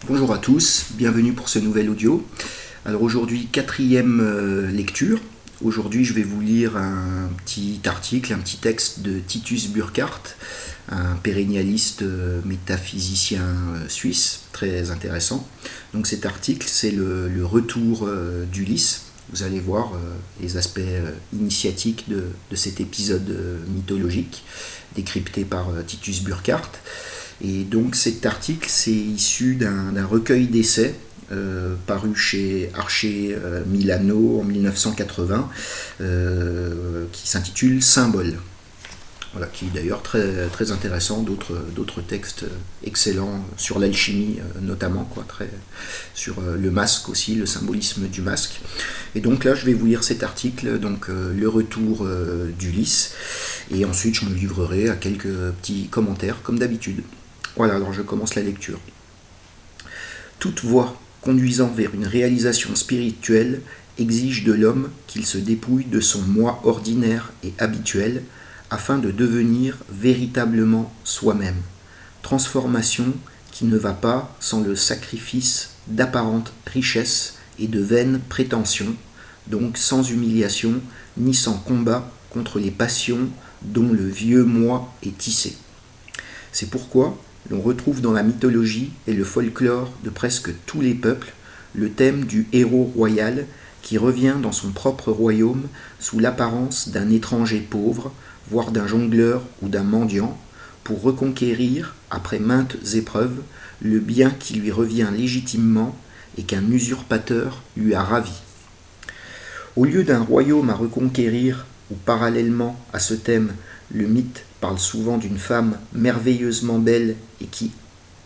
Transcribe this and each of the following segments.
Bonjour à tous, bienvenue pour ce nouvel audio. Alors aujourd'hui, quatrième lecture. Aujourd'hui, je vais vous lire un petit article, un petit texte de Titus Burckhardt, un pérennialiste métaphysicien suisse, très intéressant. Donc cet article, c'est le retour d'Ulysse. Vous allez voir les aspects initiatiques de cet épisode mythologique, décrypté par Titus Burckhardt. Et donc cet article, c'est issu d'un recueil d'essais paru chez Archer Milano en 1980, qui s'intitule Symbole. Voilà, qui est d'ailleurs très, très intéressant, d'autres textes excellents sur l'alchimie notamment, sur le masque aussi, le symbolisme du masque. Et donc là, je vais vous lire cet article, donc le retour d'Ulysse, et ensuite je me livrerai à quelques petits commentaires comme d'habitude. Voilà, alors je commence la lecture. Toute voie conduisant vers une réalisation spirituelle exige de l'homme qu'il se dépouille de son moi ordinaire et habituel afin de devenir véritablement soi-même. Transformation qui ne va pas sans le sacrifice d'apparentes richesses et de vaines prétentions, donc sans humiliation ni sans combat contre les passions dont le vieux moi est tissé. C'est pourquoi l'on retrouve dans la mythologie et le folklore de presque tous les peuples le thème du héros royal qui revient dans son propre royaume sous l'apparence d'un étranger pauvre, voire d'un jongleur ou d'un mendiant, pour reconquérir, après maintes épreuves, le bien qui lui revient légitimement et qu'un usurpateur lui a ravi. Au lieu d'un royaume à reconquérir, ou parallèlement à ce thème, le mythe parle souvent d'une femme merveilleusement belle et qui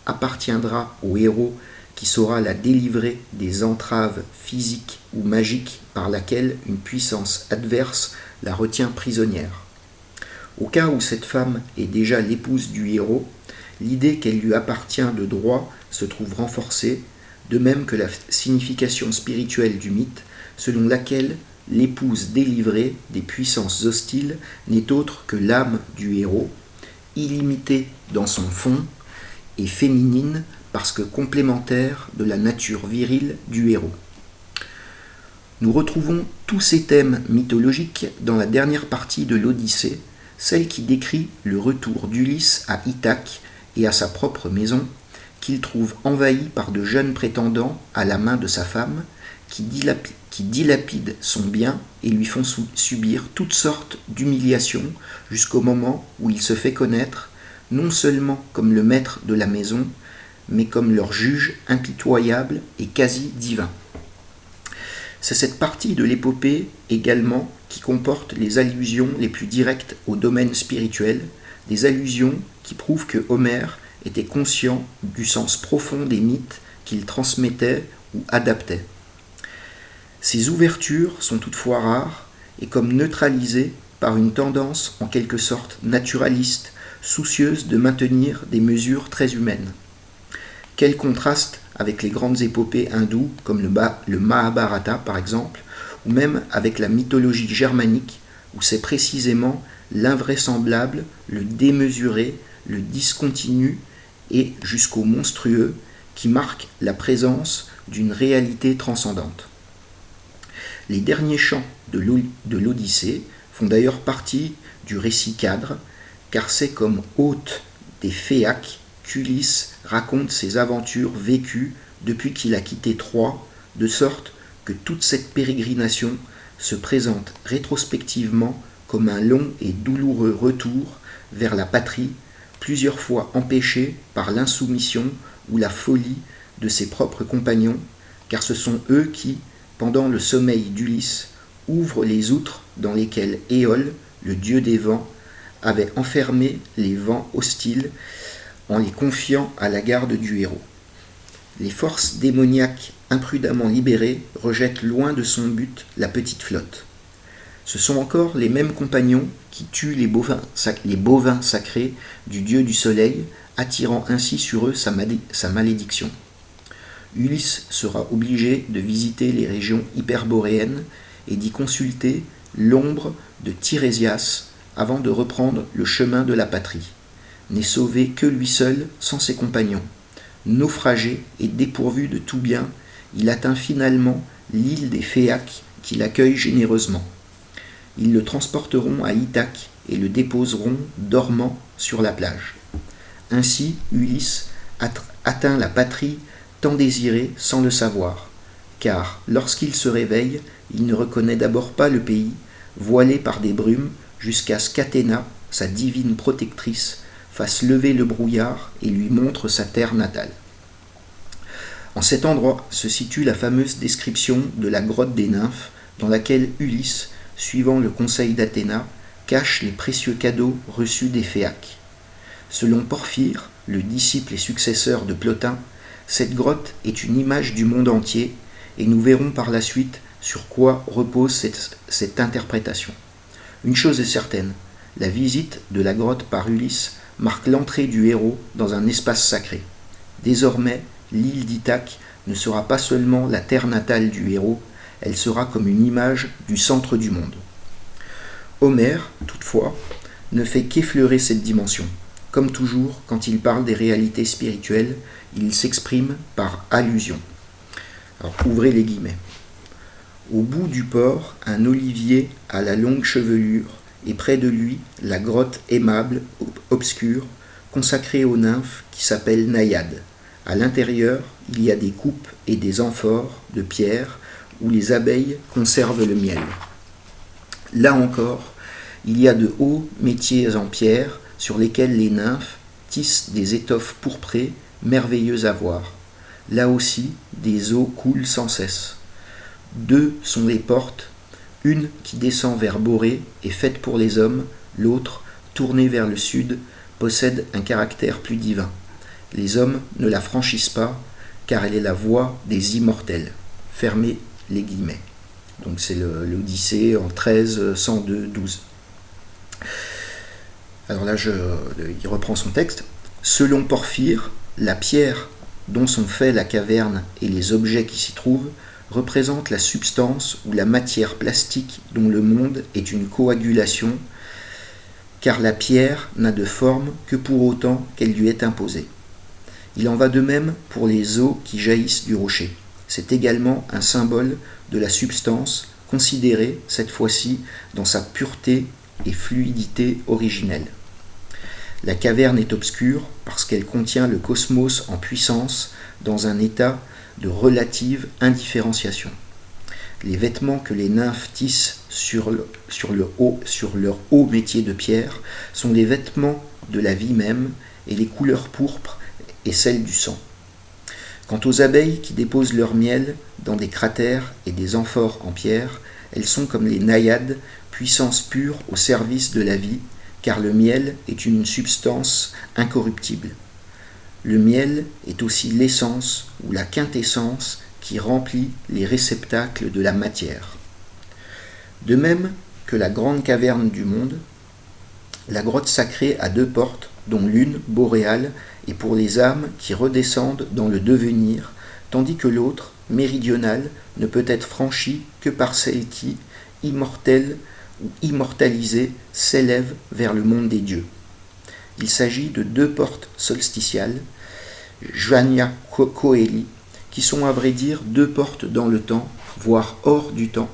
appartiendra au héros qui saura la délivrer des entraves physiques ou magiques par laquelle une puissance adverse la retient prisonnière. Au cas où cette femme est déjà l'épouse du héros, l'idée qu'elle lui appartient de droit se trouve renforcée, de même que la signification spirituelle du mythe, selon laquelle l'épouse délivrée des puissances hostiles n'est autre que l'âme du héros, illimitée dans son fond et féminine parce que complémentaire de la nature virile du héros. Nous retrouvons tous ces thèmes mythologiques dans la dernière partie de l'Odyssée, celle qui décrit le retour d'Ulysse à Ithaque et à sa propre maison, qu'il trouve envahi par de jeunes prétendants à la main de sa femme, qui dilapident son bien et lui font subir toutes sortes d'humiliations jusqu'au moment où il se fait connaître, non seulement comme le maître de la maison, mais comme leur juge impitoyable et quasi divin. C'est cette partie de l'épopée également qui comporte les allusions les plus directes au domaine spirituel, des allusions qui prouvent que Homère était conscient du sens profond des mythes qu'il transmettait ou adaptait. Ces ouvertures sont toutefois rares et comme neutralisées par une tendance en quelque sorte naturaliste, soucieuse de maintenir des mesures très humaines. Quel contraste avec les grandes épopées hindoues comme le Mahabharata par exemple, ou même avec la mythologie germanique où c'est précisément l'invraisemblable, le démesuré, le discontinu et jusqu'au monstrueux qui marque la présence d'une réalité transcendante. Les derniers chants de l'Odyssée font d'ailleurs partie du récit cadre, car c'est comme hôte des Phéaques qu'Ulysse raconte ses aventures vécues depuis qu'il a quitté Troie, de sorte que toute cette pérégrination se présente rétrospectivement comme un long et douloureux retour vers la patrie, plusieurs fois empêché par l'insoumission ou la folie de ses propres compagnons, car ce sont eux qui, pendant le sommeil d'Ulysse, ouvrent les outres dans lesquelles Éole, le dieu des vents, avait enfermé les vents hostiles en les confiant à la garde du héros. Les forces démoniaques imprudemment libérées rejettent loin de son but la petite flotte. Ce sont encore les mêmes compagnons qui tuent les bovins sacrés du dieu du soleil, attirant ainsi sur eux sa malédiction. Ulysse sera obligé de visiter les régions hyperboréennes et d'y consulter l'ombre de Tirésias avant de reprendre le chemin de la patrie, n'est sauvé que lui seul sans ses compagnons, naufragé et dépourvu de tout bien, il atteint finalement l'île des Phéaques qui l'accueille généreusement. Ils le transporteront à Ithaque et le déposeront dormant sur la plage. Ainsi, Ulysse atteint la patrie tant désirée sans le savoir, car lorsqu'il se réveille, il ne reconnaît d'abord pas le pays, voilé par des brumes, jusqu'à ce qu'Athéna, sa divine protectrice, fasse lever le brouillard et lui montre sa terre natale. En cet endroit se situe la fameuse description de la grotte des nymphes, dans laquelle Ulysse, suivant le conseil d'Athéna, cache les précieux cadeaux reçus des Phéaques. Selon Porphyre, le disciple et successeur de Plotin, cette grotte est une image du monde entier, et nous verrons par la suite sur quoi repose cette interprétation. Une chose est certaine, la visite de la grotte par Ulysse marque l'entrée du héros dans un espace sacré. Désormais, l'île d'Ithaque ne sera pas seulement la terre natale du héros, elle sera comme une image du centre du monde. Homère, toutefois, ne fait qu'effleurer cette dimension. Comme toujours, quand il parle des réalités spirituelles, il s'exprime par allusion. Alors, ouvrez les guillemets. Au bout du port, un olivier à la longue chevelure, et près de lui, la grotte aimable, obscure, consacrée aux nymphes qui s'appelle Naïade. À l'intérieur, il y a des coupes et des amphores de pierre où les abeilles conservent le miel. Là encore, il y a de hauts métiers en pierre sur lesquels les nymphes tissent des étoffes pourprées merveilleuses à voir. Là aussi, des eaux coulent sans cesse. 2 sont les portes, une qui descend vers Borée est faite pour les hommes, l'autre, tournée vers le sud, possède un caractère plus divin. Les hommes ne la franchissent pas, car elle est la voie des immortels. Fermez les guillemets. Donc c'est l'Odyssée en 13, 102, 12. Alors là, il reprend son texte. Selon Porphyre, la pierre dont sont faits la caverne et les objets qui s'y trouvent représente la substance ou la matière plastique dont le monde est une coagulation, car la pierre n'a de forme que pour autant qu'elle lui est imposée. Il en va de même pour les eaux qui jaillissent du rocher. C'est également un symbole de la substance, considérée cette fois-ci dans sa pureté et fluidité originelle. La caverne est obscure parce qu'elle contient le cosmos en puissance dans un état de relative indifférenciation. Les vêtements que les nymphes tissent sur leur haut métier de pierre sont les vêtements de la vie même et les couleurs pourpres et celles du sang. Quant aux abeilles qui déposent leur miel dans des cratères et des amphores en pierre, elles sont comme les naïades, puissance pure au service de la vie, car le miel est une substance incorruptible. Le miel est aussi l'essence ou la quintessence qui remplit les réceptacles de la matière. De même que la grande caverne du monde, la grotte sacrée a 2 portes, dont l'une, boréale, est pour les âmes qui redescendent dans le devenir, tandis que l'autre, méridionale, ne peut être franchie que par celle qui, immortelle ou immortalisée, s'élève vers le monde des dieux. Il s'agit de 2 portes solsticiales, Joania Coeli, qui sont à vrai dire 2 portes dans le temps, voire hors du temps,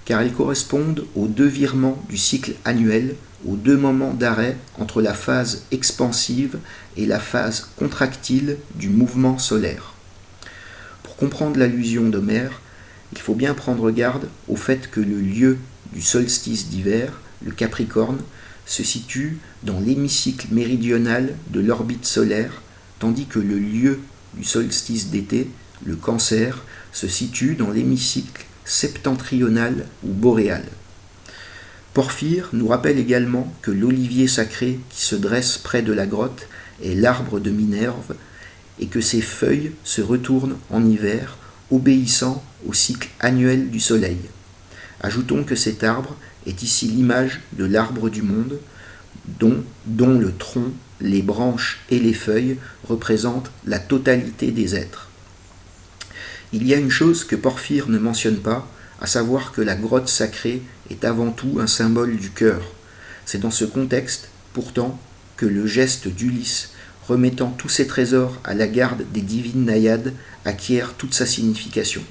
car elles correspondent aux 2 virements du cycle annuel, aux 2 moments d'arrêt entre la phase expansive et la phase contractile du mouvement solaire. Pour comprendre l'allusion d'Homère, il faut bien prendre garde au fait que le lieu du solstice d'hiver, le Capricorne, se situe dans l'hémicycle méridional de l'orbite solaire, tandis que le lieu du solstice d'été, le Cancer, se situe dans l'hémicycle septentrional ou boréal. Porphyre nous rappelle également que l'olivier sacré qui se dresse près de la grotte est l'arbre de Minerve et que ses feuilles se retournent en hiver, obéissant au cycle annuel du soleil. Ajoutons que cet arbre est ici l'image de l'arbre du monde, dont le tronc, les branches et les feuilles représentent la totalité des êtres. Il y a une chose que Porphyre ne mentionne pas, à savoir que la grotte sacrée est avant tout un symbole du cœur. C'est dans ce contexte, pourtant, que le geste d'Ulysse remettant tous ses trésors à la garde des divines naïades, acquiert toute sa signification.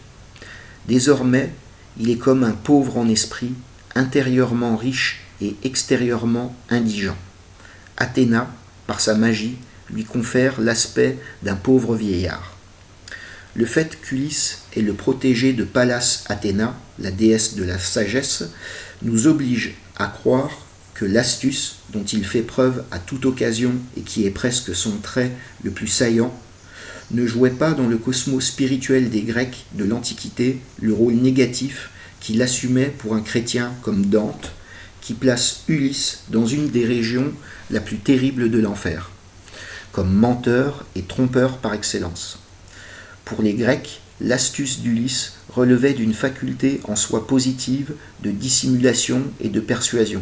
Désormais, il est comme un pauvre en esprit, intérieurement riche et extérieurement indigent. Athéna, par sa magie, lui confère l'aspect d'un pauvre vieillard. Le fait qu'Ulysse est le protégé de Pallas Athéna, la déesse de la sagesse, nous oblige à croire que l'astuce dont il fait preuve à toute occasion et qui est presque son trait le plus saillant, ne jouait pas dans le cosmos spirituel des Grecs de l'Antiquité le rôle négatif qu'il assumait pour un chrétien comme Dante, qui place Ulysse dans une des régions la plus terrible de l'enfer, comme menteur et trompeur par excellence. Pour les Grecs, l'astuce d'Ulysse relevait d'une faculté en soi positive de dissimulation et de persuasion.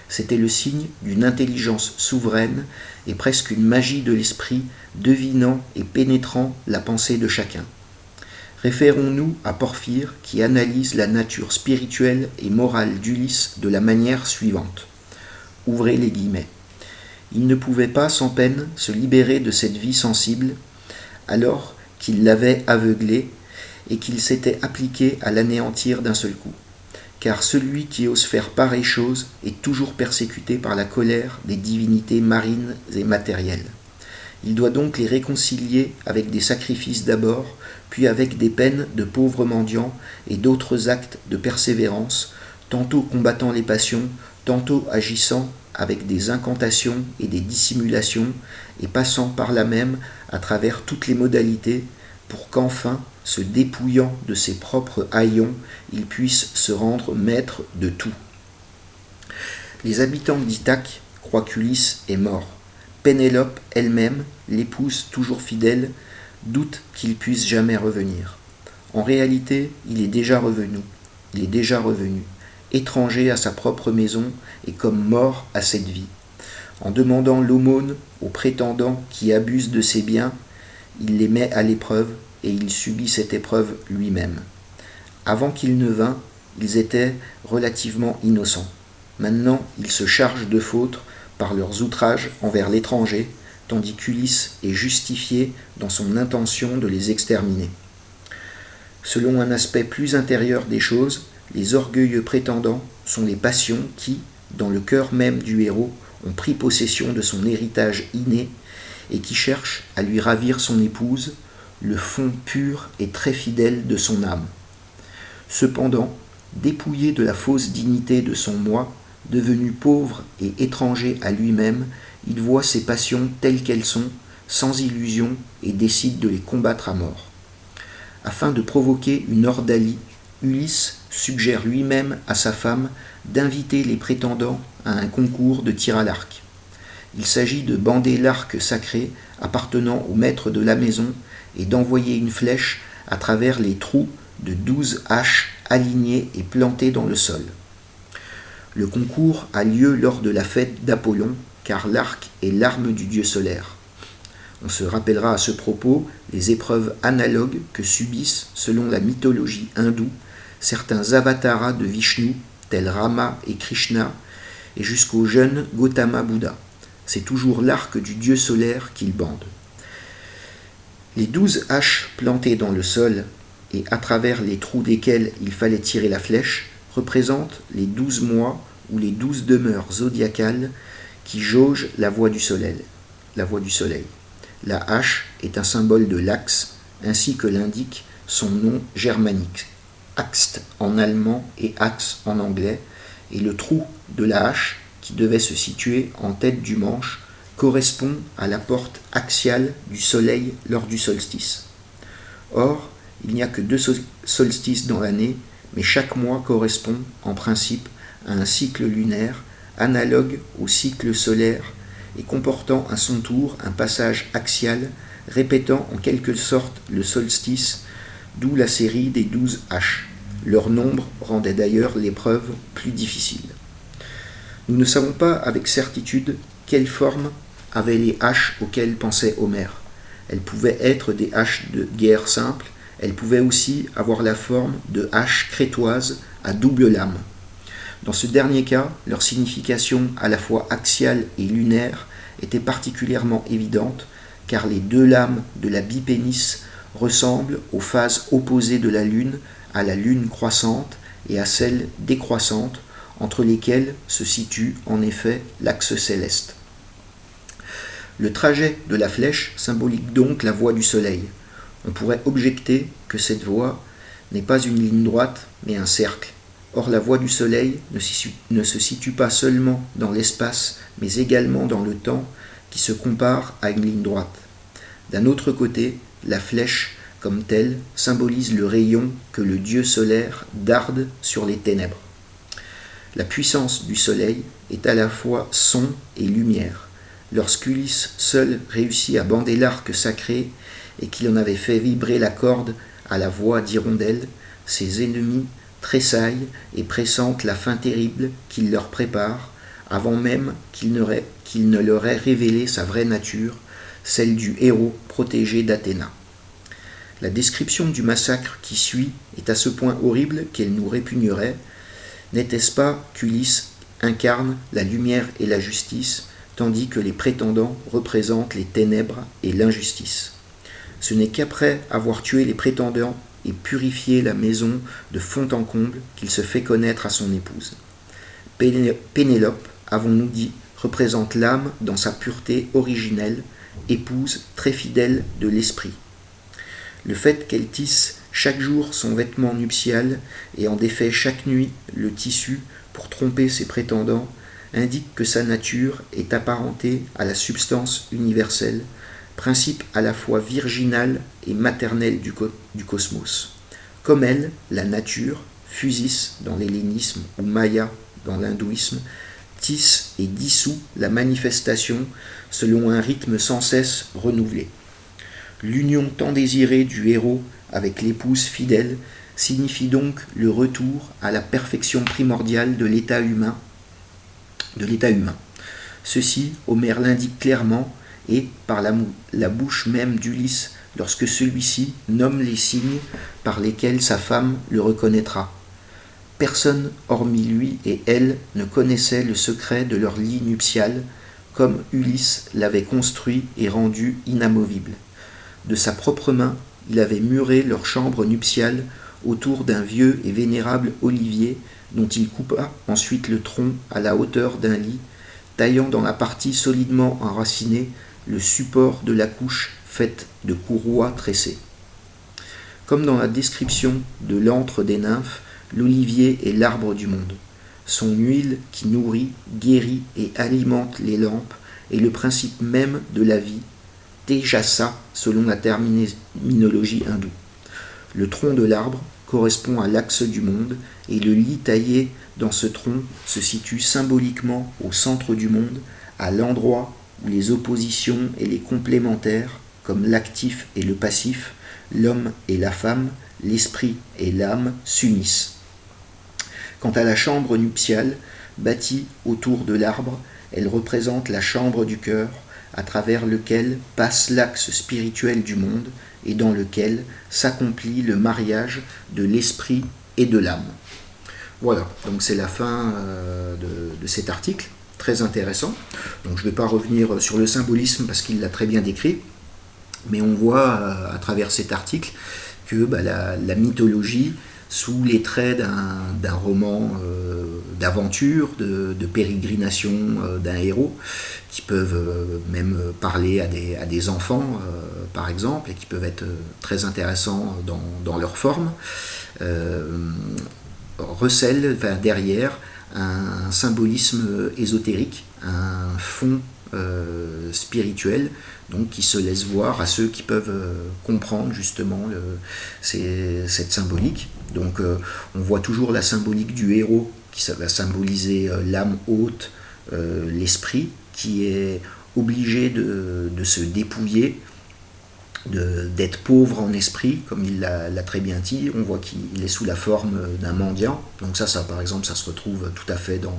C'était le signe d'une intelligence souveraine et presque une magie de l'esprit devinant et pénétrant la pensée de chacun. Référons-nous à Porphyre qui analyse la nature spirituelle et morale d'Ulysse de la manière suivante. Ouvrez les guillemets. Il ne pouvait pas sans peine se libérer de cette vie sensible alors qu'il l'avait aveuglé et qu'il s'était appliqué à l'anéantir d'un seul coup. Car celui qui ose faire pareille chose est toujours persécuté par la colère des divinités marines et matérielles. Il doit donc les réconcilier avec des sacrifices d'abord, puis avec des peines de pauvres mendiants et d'autres actes de persévérance, tantôt combattant les passions, tantôt agissant avec des incantations et des dissimulations, et passant par là même à travers toutes les modalités, pour qu'enfin, se dépouillant de ses propres haillons, il puisse se rendre maître de tout. Les habitants d'Ithaque croient qu'Ulysse est mort. Pénélope elle-même, l'épouse toujours fidèle, doute qu'il puisse jamais revenir. En réalité, il est déjà revenu, étranger à sa propre maison et comme mort à cette vie. En demandant l'aumône aux prétendants qui abusent de ses biens, il les met à l'épreuve et il subit cette épreuve lui-même. Avant qu'il ne vînt, ils étaient relativement innocents. Maintenant, ils se chargent de fautes par leurs outrages envers l'étranger, tandis qu'Ulysse est justifié dans son intention de les exterminer. Selon un aspect plus intérieur des choses, les orgueilleux prétendants sont les passions qui, dans le cœur même du héros, ont pris possession de son héritage inné et qui cherchent à lui ravir son épouse, le fond pur et très fidèle de son âme. Cependant, dépouillé de la fausse dignité de son moi, devenu pauvre et étranger à lui-même, il voit ses passions telles qu'elles sont, sans illusion, et décide de les combattre à mort. Afin de provoquer une ordalie, Ulysse suggère lui-même à sa femme d'inviter les prétendants à un concours de tir à l'arc. Il s'agit de bander l'arc sacré appartenant au maître de la maison et d'envoyer une flèche à travers les trous de 12 haches alignées et plantées dans le sol. Le concours a lieu lors de la fête d'Apollon, car l'arc est l'arme du dieu solaire. On se rappellera à ce propos les épreuves analogues que subissent, selon la mythologie hindoue, certains avataras de Vishnu, tels Rama et Krishna, et jusqu'au jeune Gautama Bouddha. C'est toujours l'arc du dieu solaire qu'il bande. Les 12 haches plantées dans le sol et à travers les trous desquels il fallait tirer la flèche représentent les 12 mois ou les 12 demeures zodiacales qui jaugent la voie du soleil. La hache est un symbole de l'axe, ainsi que l'indique son nom germanique, axt en allemand et axe en anglais, et le trou de la hache, qui devait se situer en tête du manche, correspond à la porte axiale du soleil lors du solstice. Or, il n'y a que 2 solstices dans l'année, mais chaque mois correspond, en principe, à un cycle lunaire analogue au cycle solaire et comportant à son tour un passage axial répétant en quelque sorte le solstice, d'où la série des 12 haches. Leur nombre rendait d'ailleurs l'épreuve plus difficile. Nous ne savons pas avec certitude quelle forme avaient les haches auxquelles pensait Homère. Elles pouvaient être des haches de guerre simples, elles pouvaient aussi avoir la forme de haches crétoises à double lame. Dans ce dernier cas, leur signification à la fois axiale et lunaire était particulièrement évidente, car les deux lames de la bipénis ressemblent aux phases opposées de la Lune, à la Lune croissante et à celle décroissante, entre lesquelles se situe en effet l'axe céleste. Le trajet de la flèche symbolique donc la voie du Soleil. On pourrait objecter que cette voie n'est pas une ligne droite, mais un cercle. Or, la voie du Soleil ne se situe pas seulement dans l'espace, mais également dans le temps, qui se compare à une ligne droite. D'un autre côté, la flèche, comme telle, symbolise le rayon que le dieu solaire darde sur les ténèbres. La puissance du Soleil est à la fois son et lumière. Lorsqu'Ulysse seul réussit à bander l'arc sacré et qu'il en avait fait vibrer la corde à la voix d'Hirondelle, ses ennemis tressaillent et pressentent la fin terrible qu'il leur prépare, avant même qu'il ne leur ait révélé sa vraie nature, celle du héros protégé d'Athéna. La description du massacre qui suit est à ce point horrible qu'elle nous répugnerait. N'était-ce pas qu'Ulysse incarne la lumière et la justice, tandis que les prétendants représentent les ténèbres et l'injustice? Ce n'est qu'après avoir tué les prétendants et purifié la maison de fond en comble qu'il se fait connaître à son épouse. Pénélope, avons-nous dit, représente l'âme dans sa pureté originelle, épouse très fidèle de l'esprit. Le fait qu'elle tisse chaque jour son vêtement nuptial et en défait chaque nuit le tissu pour tromper ses prétendants indique que sa nature est apparentée à la substance universelle, principe à la fois virginal et maternel du cosmos. Comme elle, la nature, Phusis dans l'hellénisme ou Maya dans l'hindouisme, tisse et dissout la manifestation selon un rythme sans cesse renouvelé. L'union tant désirée du héros avec l'épouse fidèle signifie donc le retour à la perfection primordiale de l'état humain. Ceci, Homère l'indique clairement, et par la bouche même d'Ulysse, lorsque celui-ci nomme les signes par lesquels sa femme le reconnaîtra. Personne, hormis lui et elle, ne connaissait le secret de leur lit nuptial, comme Ulysse l'avait construit et rendu inamovible. De sa propre main, il avait muré leur chambre nuptiale autour d'un vieux et vénérable olivier dont il coupa ensuite le tronc à la hauteur d'un lit, taillant dans la partie solidement enracinée le support de la couche faite de courroies tressées. Comme dans la description de l'antre des nymphes, l'olivier est l'arbre du monde. Son huile qui nourrit, guérit et alimente les lampes est le principe même de la vie, Tejasa selon la terminologie hindoue. Le tronc de l'arbre correspond à l'axe du monde et le lit taillé dans ce tronc se situe symboliquement au centre du monde, à l'endroit où les oppositions et les complémentaires, comme l'actif et le passif, l'homme et la femme, l'esprit et l'âme, s'unissent. Quant à la chambre nuptiale, bâtie autour de l'arbre, elle représente la chambre du cœur, à travers lequel passe l'axe spirituel du monde et dans lequel s'accomplit le mariage de l'esprit et de l'âme. Voilà, donc c'est la fin de cet article, très intéressant. Donc je ne vais pas revenir sur le symbolisme parce qu'il l'a très bien décrit, mais on voit à travers cet article que la mythologie, sous les traits d'un roman d'aventure, de pérégrination d'un héros, qui peuvent même parler à des enfants, par exemple, et qui peuvent être très intéressants dans leur forme, recèle derrière un symbolisme ésotérique, un fond spirituel, donc qui se laisse voir à ceux qui peuvent comprendre justement cette symbolique. Donc on voit toujours la symbolique du héros qui va symboliser l'âme haute, l'esprit qui est obligé de se dépouiller, d'être pauvre en esprit, comme il l'a très bien dit. On voit qu'il est sous la forme d'un mendiant. Donc ça par exemple, ça se retrouve tout à fait dans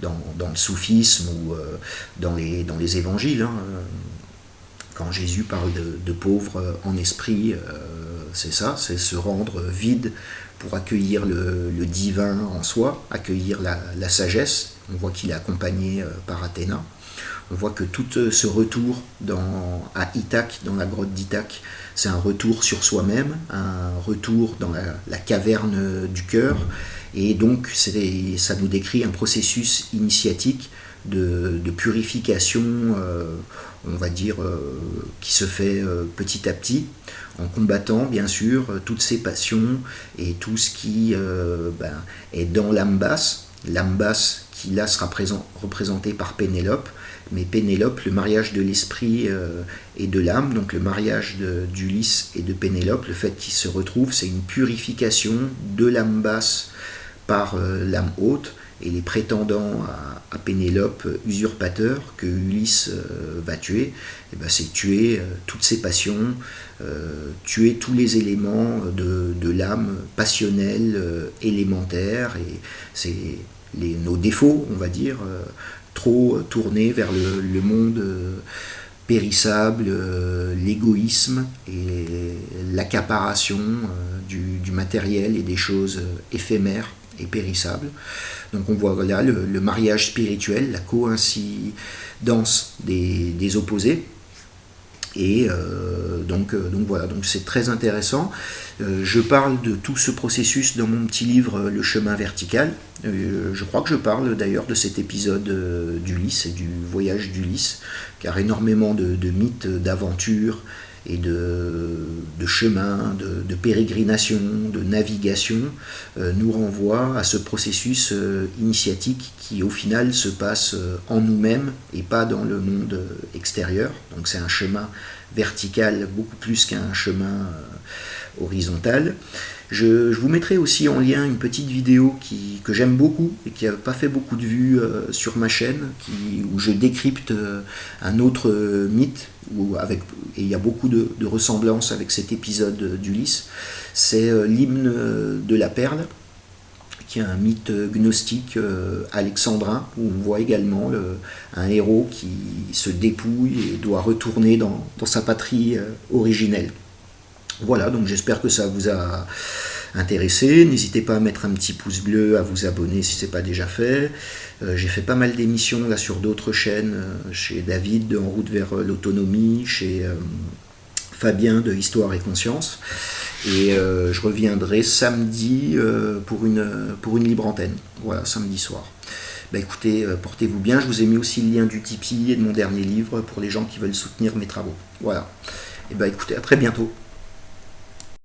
le soufisme ou dans les évangiles. Quand Jésus parle de pauvre en esprit, c'est ça, c'est se rendre vide pour accueillir le divin en soi, accueillir la sagesse. On voit qu'il est accompagné par Athéna. On voit que tout ce retour à Ithaque, dans la grotte d'Ithaque, c'est un retour sur soi-même, un retour dans la caverne du cœur, et donc ça nous décrit un processus initiatique de purification, on va dire, qui se fait petit à petit, en combattant bien sûr toutes ces passions et tout ce qui est dans l'âme basse qui là sera représenté par Pénélope, mais Pénélope, le mariage de l'esprit et de l'âme, donc le mariage d'Ulysse et de Pénélope, le fait qu'ils se retrouvent, c'est une purification de l'âme basse par l'âme haute, et les prétendants à Pénélope, usurpateurs, que Ulysse va tuer, et ben c'est tuer toutes ces passions, tuer tous les éléments de l'âme passionnelle, élémentaire, et c'est nos défauts, on va dire, trop tournés vers le monde périssable, l'égoïsme et l'accaparation du matériel et des choses éphémères et périssables. Donc on voit là le mariage spirituel, la coïncidence des opposés. Et donc voilà, donc c'est très intéressant. Je parle de tout ce processus dans mon petit livre Le chemin vertical. Je crois que je parle d'ailleurs de cet épisode d'Ulysse et du voyage d'Ulysse, car énormément de mythes, d'aventures et de chemins, de pérégrinations, de navigation nous renvoient à ce processus initiatique qui au final se passe en nous-mêmes et pas dans le monde extérieur. Donc c'est un chemin vertical beaucoup plus qu'un chemin horizontal. Je vous mettrai aussi en lien une petite vidéo que j'aime beaucoup et qui n'a pas fait beaucoup de vues sur ma chaîne, où je décrypte un autre mythe, et il y a beaucoup de ressemblances avec cet épisode d'Ulysse. C'est l'hymne de la perle, qui est un mythe gnostique alexandrin, où on voit également un héros qui se dépouille et doit retourner dans sa patrie originelle. Voilà, donc j'espère que ça vous a intéressé. N'hésitez pas à mettre un petit pouce bleu, à vous abonner si ce n'est pas déjà fait. J'ai fait pas mal d'émissions là sur d'autres chaînes, chez David de En route vers l'autonomie, chez Fabien de Histoire et Conscience. Et je reviendrai samedi pour une libre antenne. Voilà, samedi soir. Bah écoutez, portez-vous bien. Je vous ai mis aussi le lien du Tipeee et de mon dernier livre pour les gens qui veulent soutenir mes travaux. Voilà. Et bah écoutez, à très bientôt.